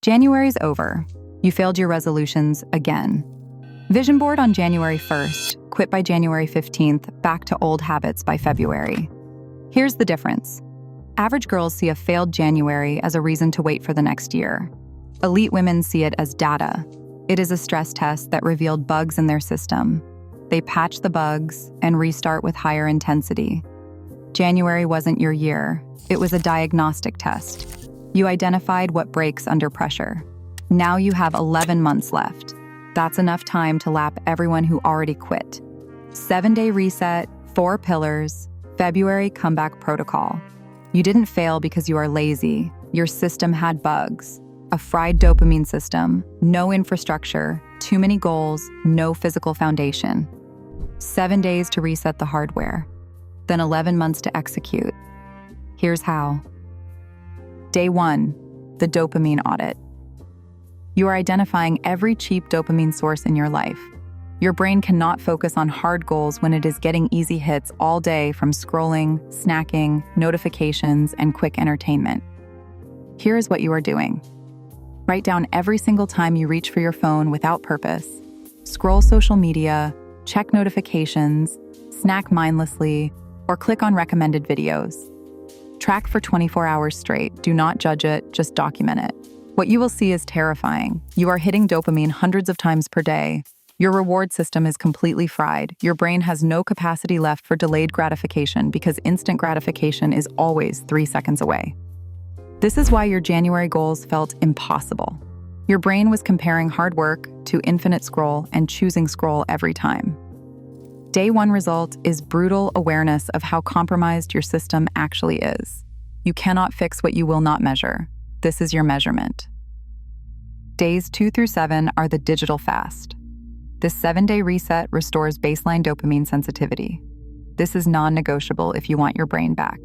January's over. You failed your resolutions again. Vision board on January 1st, quit by January 15th, back to old habits by February. Here's the difference. Average girls see a failed January as a reason to wait for the next year. Elite women see it as data. It is a stress test that revealed bugs in their system. They patch the bugs and restart with higher intensity. January wasn't your year. It was a diagnostic test. You identified what breaks under pressure. Now you have 11 months left. That's enough time to lap everyone who already quit. 7-day reset, 4 pillars, February comeback protocol. You didn't fail because you are lazy. Your system had bugs. A fried dopamine system, no infrastructure, too many goals, no physical foundation. 7 days to reset the hardware, then 11 months to execute. Here's how. Day 1, the dopamine audit. You are identifying every cheap dopamine source in your life. Your brain cannot focus on hard goals when it is getting easy hits all day from scrolling, snacking, notifications, and quick entertainment. Here is what you are doing. Write down every single time you reach for your phone without purpose. Scroll social media, check notifications, snack mindlessly, or click on recommended videos. Track for 24 hours straight. Do not judge it, just document it. What you will see is terrifying. You are hitting dopamine hundreds of times per day. Your reward system is completely fried. Your brain has no capacity left for delayed gratification because instant gratification is always 3 seconds away. This is why your January goals felt impossible. Your brain was comparing hard work to infinite scroll and choosing scroll every time. Day 1 result is brutal awareness of how compromised your system actually is. You cannot fix what you will not measure. This is your measurement. Days 2 through 7 are the digital fast. This 7-day reset restores baseline dopamine sensitivity. This is non-negotiable if you want your brain back.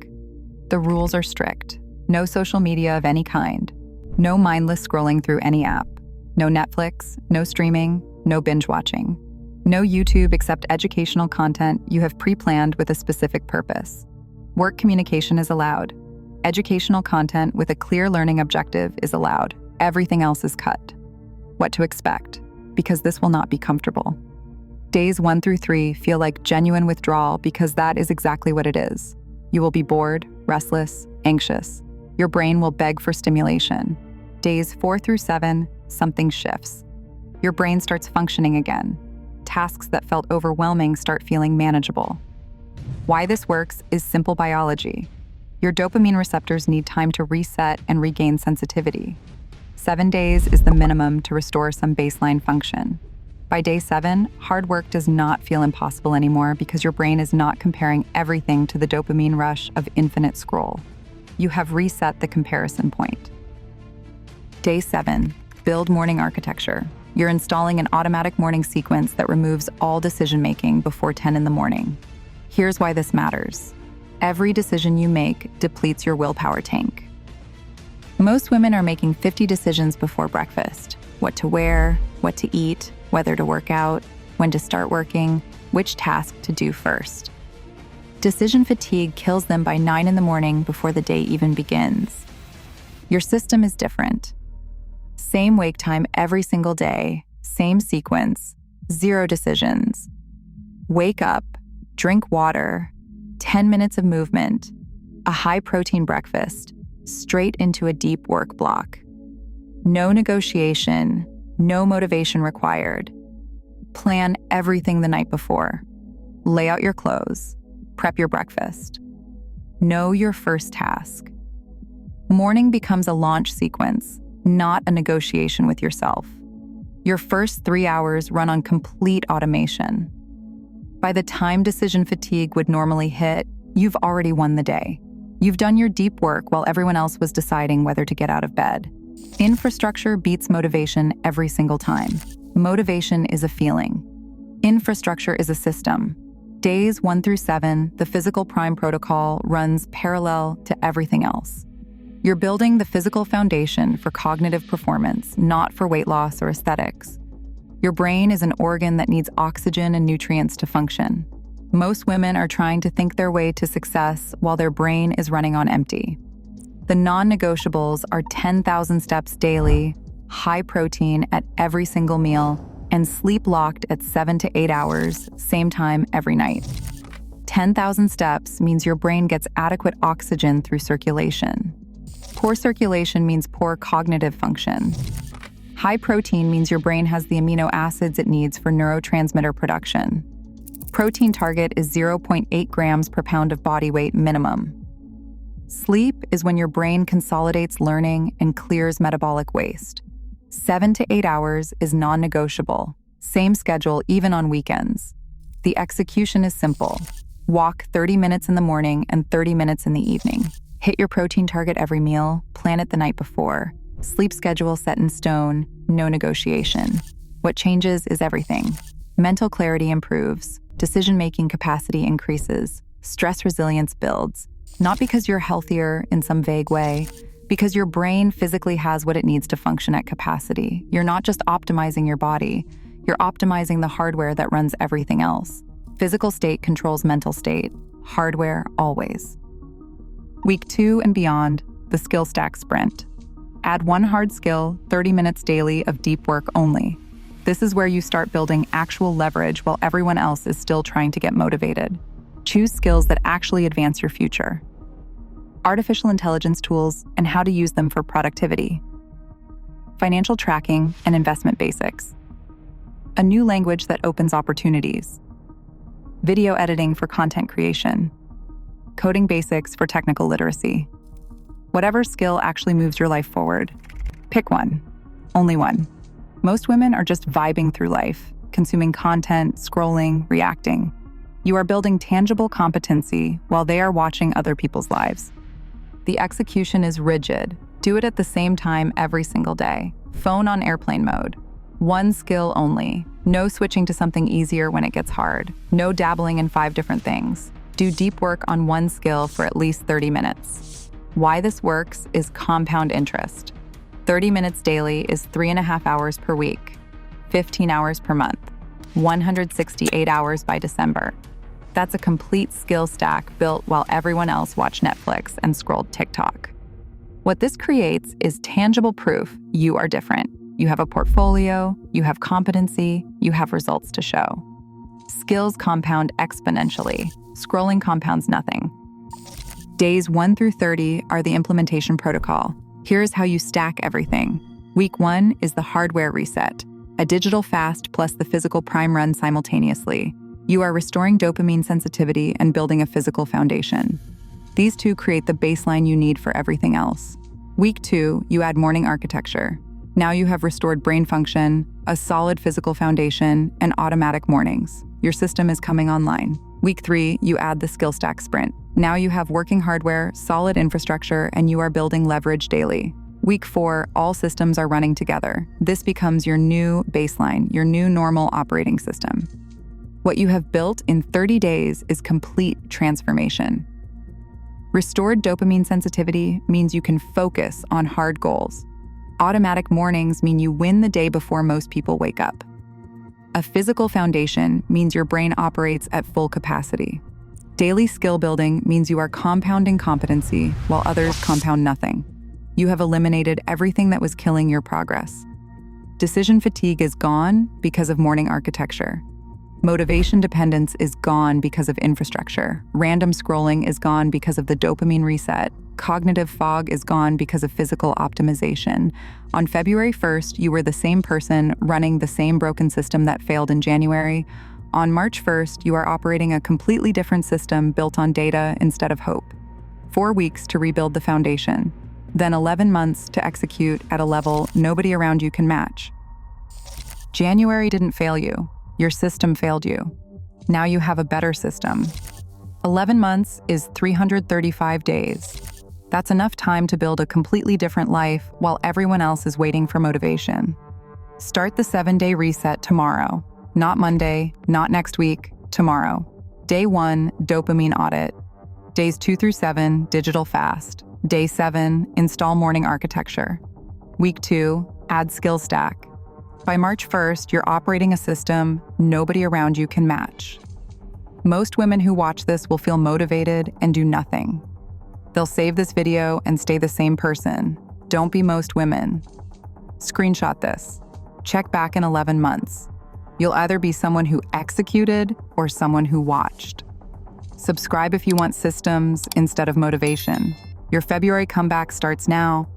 The rules are strict. No social media of any kind. No mindless scrolling through any app. No Netflix, no streaming, no binge watching. No YouTube except educational content you have pre-planned with a specific purpose. Work communication is allowed. Educational content with a clear learning objective is allowed. Everything else is cut. What to expect, because this will not be comfortable. Days 1 through 3 feel like genuine withdrawal because that is exactly what it is. You will be bored, restless, anxious. Your brain will beg for stimulation. Days 4 through 7, something shifts. Your brain starts functioning again. Tasks that felt overwhelming start feeling manageable. Why this works is simple biology. Your dopamine receptors need time to reset and regain sensitivity. 7 days is the minimum to restore some baseline function. By day 7, hard work does not feel impossible anymore because your brain is not comparing everything to the dopamine rush of infinite scroll. You have reset the comparison point. Day 7, build morning architecture. You're installing an automatic morning sequence that removes all decision-making before 10 in the morning. Here's why this matters. Every decision you make depletes your willpower tank. Most women are making 50 decisions before breakfast. What to wear, what to eat, whether to work out, when to start working, which task to do first. Decision fatigue kills them by 9 in the morning before the day even begins. Your system is different. Same wake time every single day, same sequence, 0 decisions. Wake up, drink water, 10 minutes of movement, a high-protein breakfast, straight into a deep work block. No negotiation, no motivation required. Plan everything the night before. Lay out your clothes. Prep your breakfast. Know your first task. Morning becomes a launch sequence, not a negotiation with yourself. Your first 3 hours run on complete automation. By the time decision fatigue would normally hit, you've already won the day. You've done your deep work while everyone else was deciding whether to get out of bed. Infrastructure beats motivation every single time. Motivation is a feeling. Infrastructure is a system. Days 1 through 7, the physical prime protocol runs parallel to everything else. You're building the physical foundation for cognitive performance, not for weight loss or aesthetics. Your brain is an organ that needs oxygen and nutrients to function. Most women are trying to think their way to success while their brain is running on empty. The non-negotiables are 10,000 steps daily, high protein at every single meal, and sleep locked at 7 to 8 hours, same time every night. 10,000 steps means your brain gets adequate oxygen through circulation. Poor circulation means poor cognitive function. High protein means your brain has the amino acids it needs for neurotransmitter production. Protein target is 0.8 grams per pound of body weight minimum. Sleep is when your brain consolidates learning and clears metabolic waste. 7 to 8 hours is non-negotiable. Same schedule even on weekends. The execution is simple. Walk 30 minutes in the morning and 30 minutes in the evening. Hit your protein target every meal, plan it the night before. Sleep schedule set in stone, no negotiation. What changes is everything. Mental clarity improves, decision-making capacity increases, stress resilience builds, not because you're healthier in some vague way, because your brain physically has what it needs to function at capacity. You're not just optimizing your body, you're optimizing the hardware that runs everything else. Physical state controls mental state, hardware always. Week 2 and beyond, the skill stack sprint. Add one hard skill, 30 minutes daily of deep work only. This is where you start building actual leverage while everyone else is still trying to get motivated. Choose skills that actually advance your future. Artificial intelligence tools and how to use them for productivity. Financial tracking and investment basics. A new language that opens opportunities. Video editing for content creation. Coding basics for technical literacy. Whatever skill actually moves your life forward. Pick one. Only one. Most women are just vibing through life, consuming content, scrolling, reacting. You are building tangible competency while they are watching other people's lives. The execution is rigid. Do it at the same time every single day. Phone on airplane mode. One skill only. No switching to something easier when it gets hard. No dabbling in 5 different things. Do deep work on one skill for at least 30 minutes. Why this works is compound interest. 30 minutes daily is 3.5 hours per week, 15 hours per month, 168 hours by December. That's a complete skill stack built while everyone else watched Netflix and scrolled TikTok. What this creates is tangible proof you are different. You have a portfolio, you have competency, you have results to show. Skills compound exponentially. Scrolling compounds nothing. Days 1 through 30 are the implementation protocol. Here's how you stack everything. Week 1 is the hardware reset, a digital fast plus the physical prime run simultaneously. You are restoring dopamine sensitivity and building a physical foundation. These two create the baseline you need for everything else. Week 2, you add morning architecture. Now you have restored brain function, a solid physical foundation, and automatic mornings. Your system is coming online. Week 3, you add the skill stack sprint. Now you have working hardware, solid infrastructure, and you are building leverage daily. Week 4, all systems are running together. This becomes your new baseline, your new normal operating system. What you have built in 30 days is complete transformation. Restored dopamine sensitivity means you can focus on hard goals. Automatic mornings mean you win the day before most people wake up. A physical foundation means your brain operates at full capacity. Daily skill building means you are compounding competency while others compound nothing. You have eliminated everything that was killing your progress. Decision fatigue is gone because of morning architecture. Motivation dependence is gone because of infrastructure. Random scrolling is gone because of the dopamine reset. Cognitive fog is gone because of physical optimization. On February 1st, you were the same person running the same broken system that failed in January. On March 1st, you are operating a completely different system built on data instead of hope. 4 weeks to rebuild the foundation. Then 11 months to execute at a level nobody around you can match. January didn't fail you. Your system failed you. Now you have a better system. 11 months is 335 days. That's enough time to build a completely different life while everyone else is waiting for motivation. Start the 7-day reset tomorrow. Not Monday, not next week, tomorrow. Day 1, dopamine audit. Days 2 through 7, digital fast. Day 7, install morning architecture. Week 2, add skill stack. By March 1st, you're operating a system nobody around you can match. Most women who watch this will feel motivated and do nothing. They'll save this video and stay the same person. Don't be most women. Screenshot this. Check back in 11 months. You'll either be someone who executed or someone who watched. Subscribe if you want systems instead of motivation. Your February comeback starts now.